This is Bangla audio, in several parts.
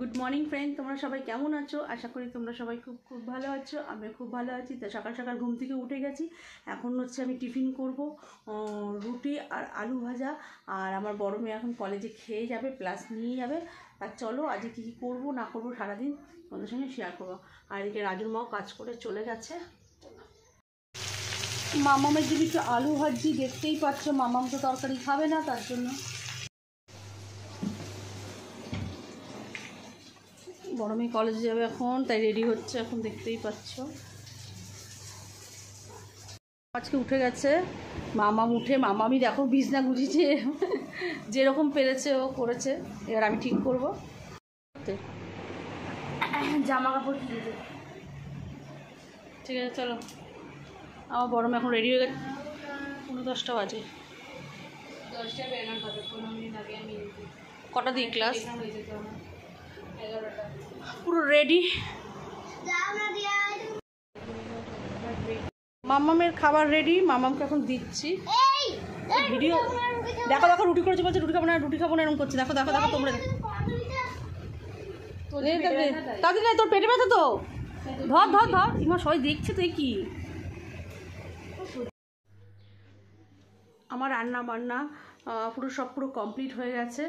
গুড মর্নিং ফ্রেন্ড, তোমরা সবাই কেমন আছো? আশা করি তোমরা সবাই খুব ভালো আছো। আমি খুব ভালো আছি। তো সকাল সকাল ঘুম থেকে উঠে গেছি। এখন হচ্ছে আমি টিফিন করব, রুটি আর আলু ভাজা। আর আমার বড় মেয়ে এখন কলেজে খেয়ে যাবে, প্লাস নিয়ে যাবে। আর চলো আজকে কী কী করবো না করবো সারাদিন তোমাদের সঙ্গে শেয়ার করবো। আর এদিকে রাজুর মাও কাজ করে চলে গেছে। মামামের যদি একটু আলু ভাজি, দেখতেই পাচ্ছ মামাম তো তরকারি খাবে না, তার জন্য বড় মেয়ে কলেজে যাবে এখন, তাই রেডি হচ্ছে এখন, দেখতেই পাচ্ছ। আজকে উঠে গেছে মামাম, উঠে মামামি দেখো বিছনা গুছিয়েছে, যেরকম পেরেছে ও করেছে। এবার আমি ঠিক করবো, জামা কাপড় কিনে দেবো। ঠিক আছে চলো। আমার বড় মেয়ে এখন রেডি হয়ে গেছে, 10:30 বাজে। কটা দিই ক্লাস? পুরো রেডি। মামামের খাবার রেডি, মামামকে এখন দিচ্ছি। ভিডিও দেখো দেখো, রুটি করেছে বলছে রুটি খাবো না, রুটি খাবো না, এরকম করছে। দেখো দেখো দেখো তোমরা। তাদের না, তোর পেটে ব্যথা তো, ধর ধর ধর। ইমা সবাই দেখছে তো। কি আমার রান্না বান্না পুরো কমপ্লিট হয়ে গেছে।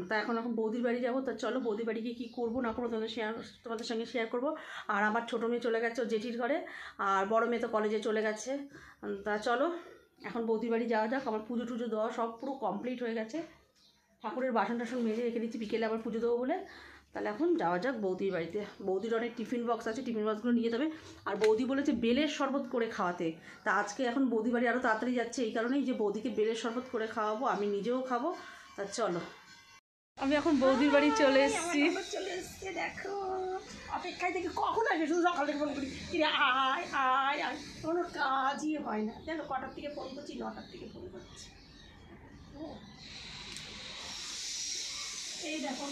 তা এখন বৌদির বাড়ি যাবো। তা চলো বৌদির বাড়ি গিয়ে কী করবো না করবো তোমাদের সঙ্গে শেয়ার করবো। আর আমার ছোটো মেয়ে চলে গেছে ওর জেঠির ঘরে, আর বড় মেয়ে তো কলেজে চলে গেছে। তা চলো এখন বৌদির বাড়ি যাওয়া যাক। আমার পুজো টুজো দেওয়া সব পুরো কমপ্লিট হয়ে গেছে। ঠাকুরের বাসন টাসন মেজে রেখে দিচ্ছি, বিকেলে আবার পুজো দেবো বলে। তাহলে এখন যাওয়া যাক বৌদির বাড়িতে। বৌদির অনেক টিফিন বক্স আছে, টিফিন বক্সগুলো নিয়ে যাবে। আর বৌদি বলেছে বেলের শরবত করে খাওয়াতে। তা আজকে এখন বৌদি বাড়ি আরও তাড়াতাড়ি যাচ্ছে, এই কারণেই যে বৌদিকে বেলের শরবত করে খাওয়াবো, আমি নিজেও খাবো। তা চলো, আমি এখন বৌদির বাড়ি চলে এসেছি। দেখো অপেক্ষায় দেখি কখন আসবে, শুধু সকাল থেকে ফোন করি, কিরে আয় আয় আয়, কোনো কাজই হয় না। দেখো কটার থেকে ফোন করছি, 9টার থেকে ফোন করছি। এই দেখো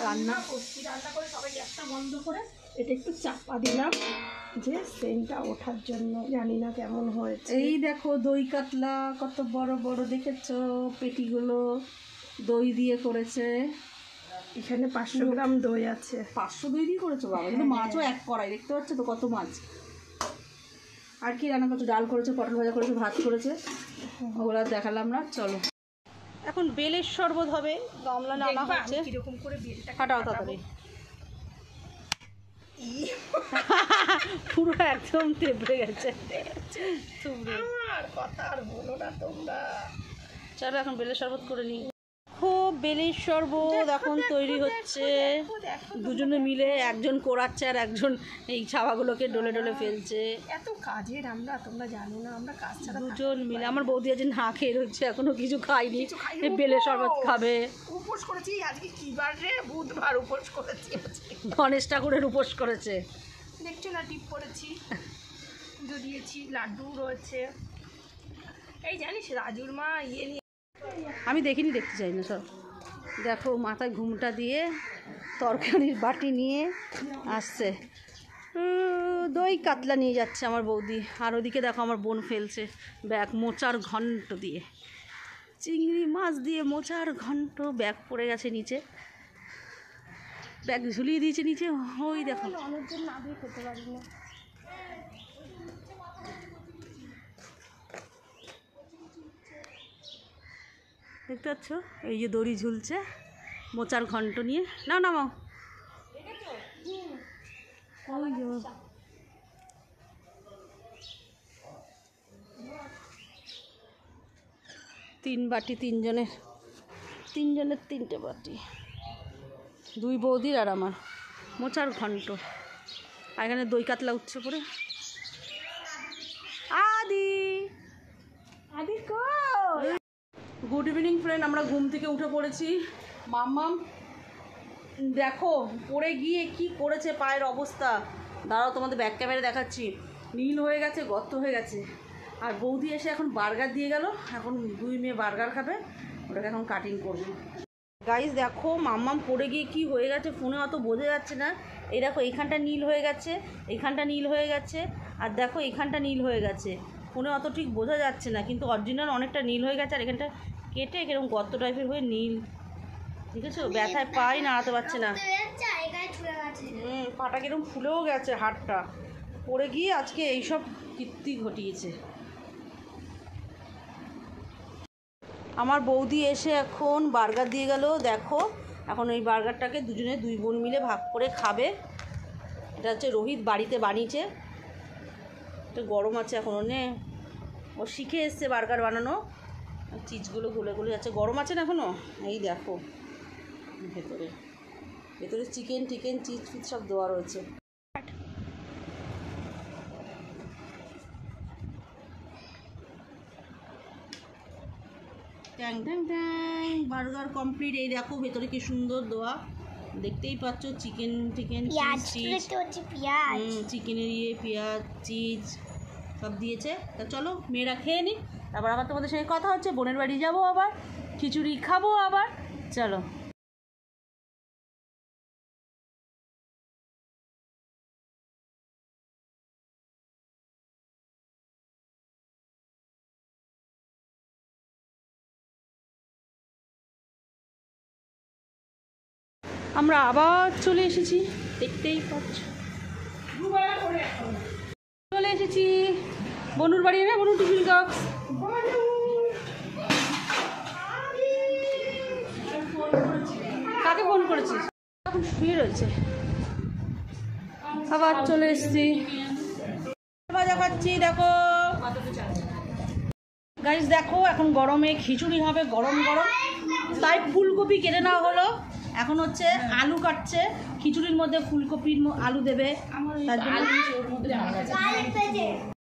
রান্না করছি, রান্না করে সবাই গ্যাসটা বন্ধ করে এটা একটু চাপা দিলাম যে সেন্টটা ওঠার জন্য। জানি না কেমন হয়েছে। এই দেখো দই কাতলা কত বড় বড় দেখেছো, পেটিগুলো দই দিয়ে করেছে। এখানে 500 গ্রাম দই আছে। 500 দই দিয়ে করেছো বাবা? কিন্তু মাছও এক কড়াই, দেখতে পাচ্ছ তো কত মাছ। আর কি রান্না করছো? ডাল করেছে, পটল ভাজা করেছে, ভাত করেছে, ওগুলো দেখালাম না। চলো এখন বেলের শরবত হবে। গামলা না আনা হচ্ছে, কিরকম করে বেলটা ফাটাও তাড়াতাড়ি। পুরো একদম তেপড়ে গেছে। আর কথা আর বলো না তোমরা। চলো এখন বেলের শরবত করে নিই। খুব বেলের শরবত এখন তৈরি হচ্ছে। দুজনে মিলে, একজন কোরাচ্ছে আর একজন এই ছাওয়াগুলোকে ডলে ডলে ফেলছে। এত কাজের আমরা, তোমরা জানো না আমরা কাজ ছাড়া দুজন মিলে। আমার বৌদি আজ না খেয়ে রয়েছে, এখনো কিছু খাইনি, বেলের শরবত খাবে। উপোস করেছি আজকে। কি বার রে? বুধবার উপোস করেছি। গণেশ ঠাকুরের উপোস করেছে, দেখছো না? টিপ করেছি, পুজো দিয়েছি, লাড্ডু রয়েছে। এই জানিস রাজুর মা ইয়ে নিয়ে, আমি দেখিনি, দেখতে চাই না। সব দেখো মাথায় ঘুমটা দিয়ে তরকারির বাটি নিয়ে আসছে, দই কাতলা নিয়ে যাচ্ছে আমার বৌদি। আর ওদিকে দেখো আমার বোন ফেলছে ব্যাগ, মোচার ঘন্ট দিয়ে, চিংড়ি মাছ দিয়ে মোচার ঘন্ট। ব্যাগ পড়ে গেছে নিচে, ব্যাগ ঝুলিয়ে দিয়েছে নিচে। ওই দেখো অনেকজন না দিয়ে খেতে পারি না। দেখতে পাচ্ছ এই যে দড়ি ঝুলছে মোচার ঘন্ট নিয়ে। নাও নামাও। ওই যে 3 বাটি, তিনজনের 3টে বাটি, 2 বৌদির আর আমার। মোচার ঘন্ট, আর এখানে দই কাতলা উঠছে পরে। আদি আদি কো গুড ইভিনিং ফ্রেন্ড, আমরা ঘুম থেকে উঠে পড়েছি। মাম্মাম দেখো পড়ে গিয়ে কি করেছে, পায়ের অবস্থা। দাঁড়াও তোমাদের ব্যাক ক্যামেরা দেখাচ্ছি। নীল হয়ে গেছে, গর্ত হয়ে গেছে। আর বৌদি এসে এখন বার্গার দিয়ে গেল। এখন 2 মেয়ে বার্গার খাবে, ওটাকে এখন কাটিং করবো। গাইস দেখো মাম্মাম পড়ে গিয়ে কি হয়ে গেছে, ফোনে অত বোঝা যাচ্ছে না। এই দেখো এইখানটা নীল হয়ে গেছে, এইখানটা নীল হয়ে গেছে, আর দেখো এইখানটা নীল হয়ে গেছে। ফোনে অত ঠিক বোঝা যাচ্ছে না, কিন্তু অরিজিনাল অনেকটা নীল হয়ে গেছে। আর এখানটা কেটে এরকম গর্ত টাইপের হয়ে নীল ঠিক আছে, ব্যথায় পাই নাড়াতে পারছে না। পাটা কিরকম ফুলেও গেছে, হাড়টা পড়ে গিয়ে আজকে এইসব কীর্তি ঘটিয়েছে। আমার বৌদি এসে এখন বার্গার দিয়ে গেল। দেখো এখন এই বার্গারটাকে দুজনে 2 বোন মিলে ভাগ করে খাবে। এটা হচ্ছে রোহিত বাড়িতে বানিয়েছে। এটা গরম আছে এখন, ও শিখে এসছে বার্গার বানানো। চিজগুলো গলে গলে যাচ্ছে, গরম আছে না এখনও। এই দেখো ভেতরে ভেতরে চিকেন টিকেন চিজ ফিজ সব দেওয়া রয়েছে। ট্যাং ট্যাং ট্যাং, বার্গার কমপ্লিট। এই দেখো ভেতরে কি সুন্দর দেওয়া, দেখতেই পাচ্ছ চিকেন টিকেন চিকেনের পেঁয়াজ চিজ সব দিয়েছে। তা চলো মেয়েরা খেয়ে নি, তারপর আবার তোমাদের সঙ্গে কথা হচ্ছে। বোনের বাড়ি যাবো, আবার খিচুড়ি খাবো আবার। চলো। আমরা আবার চলে এসেছি, দেখতেই পাচ্ছ। চলে এসেছি বনুর বাড়ি, না বনু টিফিন বক্স। কাকে ফোন করেছিস? এখন শুয়ে রয়েছে। আবার চলে এসেছি, ভাজা খাচ্ছি। দেখো গাইস, দেখো এখন গরমে খিচুড়ি হবে, গরম গরম। তাই ফুলকপি কেটে নেওয়া হলো। এখন হচ্ছে আলু কাটছে, খিচুড়ির মধ্যে ফুলকপির আলু দেবে। তার জন্য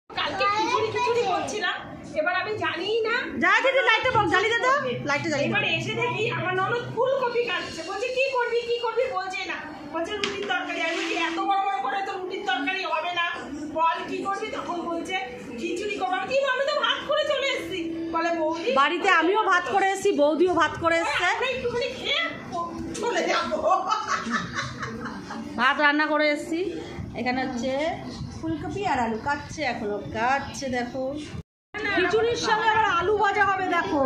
কালকে খিচুড়ি করছিলাম, এবার আমি জানিই না। যা দিদি লাইটটা বল, জ্বালি দে তো, লাইটটা জ্বালি। এবার এসে দেখি আমার ননদ ফুলকপি কাটছে। বলছে কি করবি বলছে না, বলছে রুটির তরকারি। আমি বলছি এত বড় বড় করে তো রুটির তরকারি হবে না, বল কি করবি। তখন বলছে খিচুড়ি করবো। কি আমি তো ভাত করে চলে এসেছি। বলে বৌদি বাড়িতে আমিও ভাত করে এসেছি, বৌদিও ভাত করে এসছে। একটুখানি খেয়ে চলে যাবো। ভাত রান্না করে এসেছি। এখানে হচ্ছে ফুলকপি আর আলু কাটছে, এখনো কাটছে। দেখো খিচুড়ির সঙ্গে আবার আলু ভাজা হবে। দেখো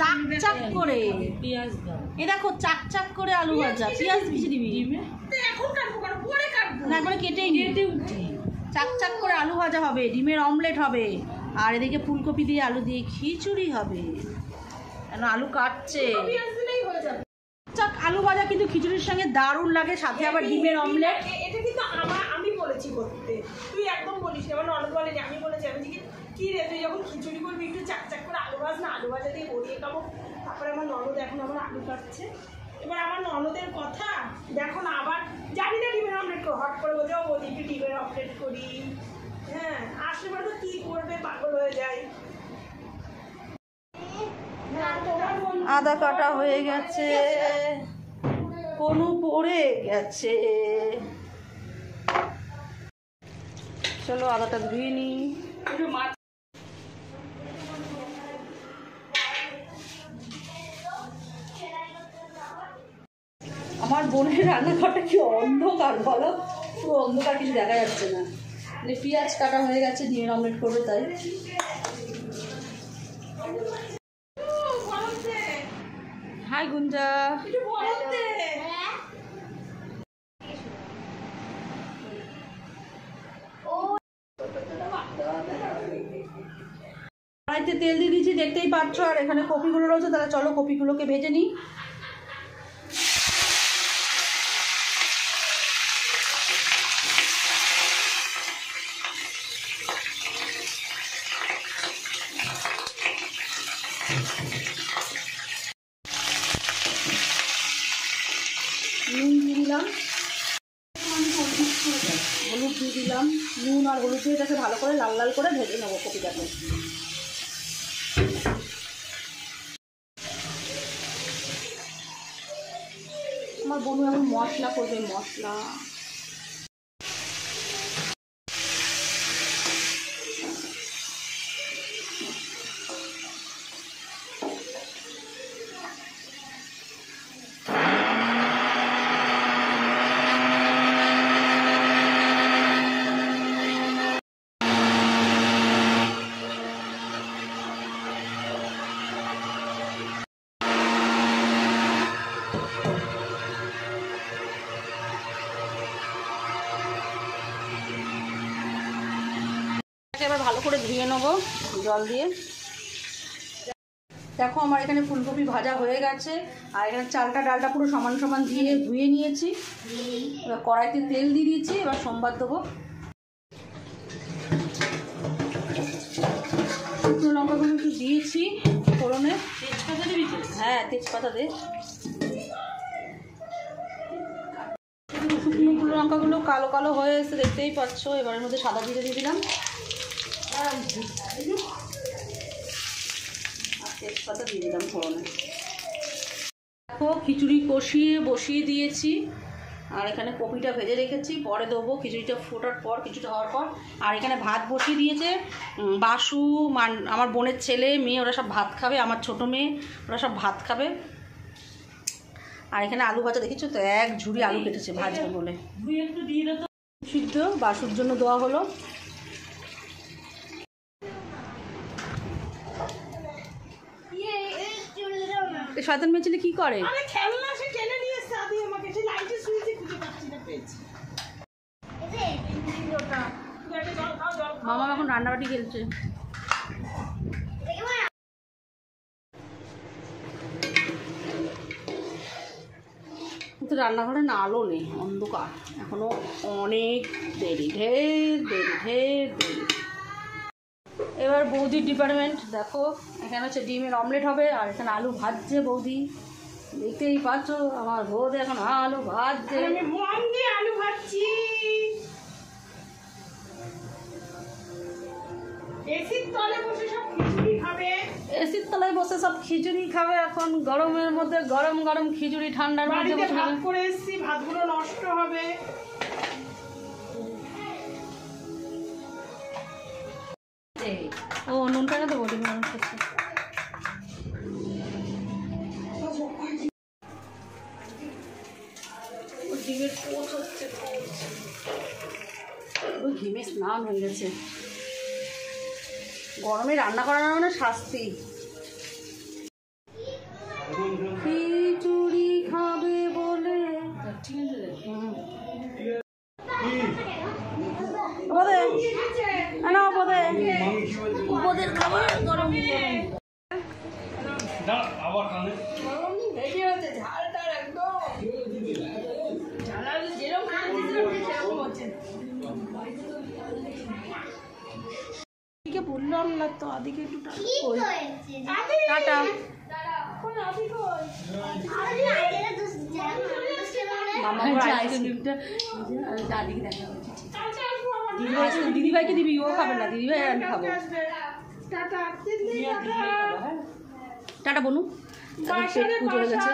চাক চাক করে পেঁয়াজ, এ দেখো চাক চাক করে আলু ভাজা। পেঁয়াজ বেশি দিবি এখন কাটবো কেন, পরে কাটবো না, একবারে কেটেই চাক চাক করে আলু ভাজা হবে, ডিমের অমলেট হবে, আর এদিকে ফুলকপি দিয়ে আলু দিয়ে খিচুড়ি হবে। কেন আলু কাটছে, পেঁয়াজ দিলেই হয়ে যাবে। চাক আলু ভাজা কিন্তু খিচুড়ির সঙ্গে দারুণ লাগে, সাথে আবার ডিমের অমলেট। এটা কিন্তু আমি বলেছি করতে, তুই একদম বলিস না। আমার ননদ বলেনি, আমি বলেছি। আমি কি রে তুই যখন খিচুড়ি করবি একটু চাকচাক করে আলু ভাজ না, আলু ভাজা দিয়ে বড়িয়ে খাবো। তারপরে আমার ননদ এখন আবার আলু কাটছে। এবার আমার ননদের কথা দেখো না, আবার জানি না ডিমের অমলেট করো, হট করে বলছে ও বলি একটু ডিমের অমলেট করি। হ্যাঁ আসলে পরে তো কি করবে, পাগল হয়ে যায়। আদা কাটা হয়ে গেছে, কোনু পড়ে গেছে। চলো আদাটা ধুয়ে নি। আমার বোনের রান্নাঘরটা কি অন্ধকার বলো, পুরো অন্ধকার, কিছু দেখা যাচ্ছে না। পেঁয়াজ কাটা হয়ে গেছে, ডিমের অমলেট করবে তাই। হাই গুঞ্জা, কড়াইতে তেল দিয়ে দিয়েছি, দেখতেই পাচ্ছ। আর এখানে কপিগুলো রয়েছে, তাহলে চলো কপিগুলোকে ভেজে নিই। নুন দিয়ে দিলাম, হলুদ দিয়ে দিলাম। নুন আর হলুদ দিয়ে এটাকে ভালো করে লাল লাল করে ভেজে নেবো কপিটাকে। আমার বোনু এখন মশলা করবে, মশলা। ভালো করে ধুয়ে নেবো জল দিয়ে। দেখো আমার এখানে ফুলকপি ভাজা হয়ে গেছে, আর এখানে চালটা ডালটা পুরো সমান সমান দিয়ে ধুয়ে নিয়েছি। এবার কড়াইতে তেল দিয়ে দিয়েছি, এবার সোমবার দেবো। শুকনো লঙ্কাগুলো একটু দিয়েছি ফোড়নে। তেজপাতা দিবি? হ্যাঁ তেজপাতা দে। শুকনো লঙ্কাগুলো কালো কালো হয়ে এসে দেখতেই পাচ্ছ। এবারের মধ্যে সাদা জিরে দিয়ে দিলাম আর তেজপাতা দিয়ে দিলাম ফোড়নে। দেখো খিচুড়ি বসিয়ে দিয়েছি, আর এখানে কপিটা ভেজে রেখেছি, পরে দেবো খিচুড়িটা ফোটার পর, কিছুটা হওয়ার পর। আর এখানে ভাত বসিয়ে দিয়েছে বাসু, আমার বোনের ছেলে মেয়ে, ওরা সব ভাত খাবে, আমার ছোটো মেয়ে ওরা সব ভাত খাবে। আর এখানে আলু ভাজা দেখেছো তো, এক ঝুড়ি আলু কেটেছে ভাজবে বলে। সিদ্ধ বাসুর জন্য দেওয়া হলো। শয়তান মেয়ে ছেলে কি করে? মামা এখন রান্নাবাটি খেলছে। কিন্তু রান্নাঘরে না আলো নেই, অন্ধকার, এখনো অনেক দেরি, ঢের দেরি। এবার বৌদির ডিপার্টমেন্ট দেখো, এখানে হচ্ছে ডিমের অমলেট হবে, আর এখানে আলু ভাজছে বৌদি, দেখতেই পাচ্ছ আমার বৌদি এখন আলু ভাজছে। আমি মন দিয়ে আলু ভাজছি। এসির তলায় বসে সব খিচুড়ি খাবে। এসির তলায় বসে সব খিচুড়ি খাবে এখন গরমের মধ্যে, গরম গরম খিচুড়ি, ঠান্ডার মধ্যে বসে ভাত করে এসেছি, ভাতগুলো নষ্ট হবে। ও নুনটা না তো বলি মানুষ করছে। ডিমের পোচ হচ্ছে, ওই ঘিমে স্নান হয়ে গেছে। গরমে রান্না করানো মানে শাস্তি। খিচুড়ি খাবে বলে ওদের খাবার গরম বললাম না তো, আদিকে একটু টাটা। দিদিভাইকে দিবি, ও খাবে না, দিদিভাই আর আমি খাবো। টাটা বনু, পেট পুজো হয়ে গেছে।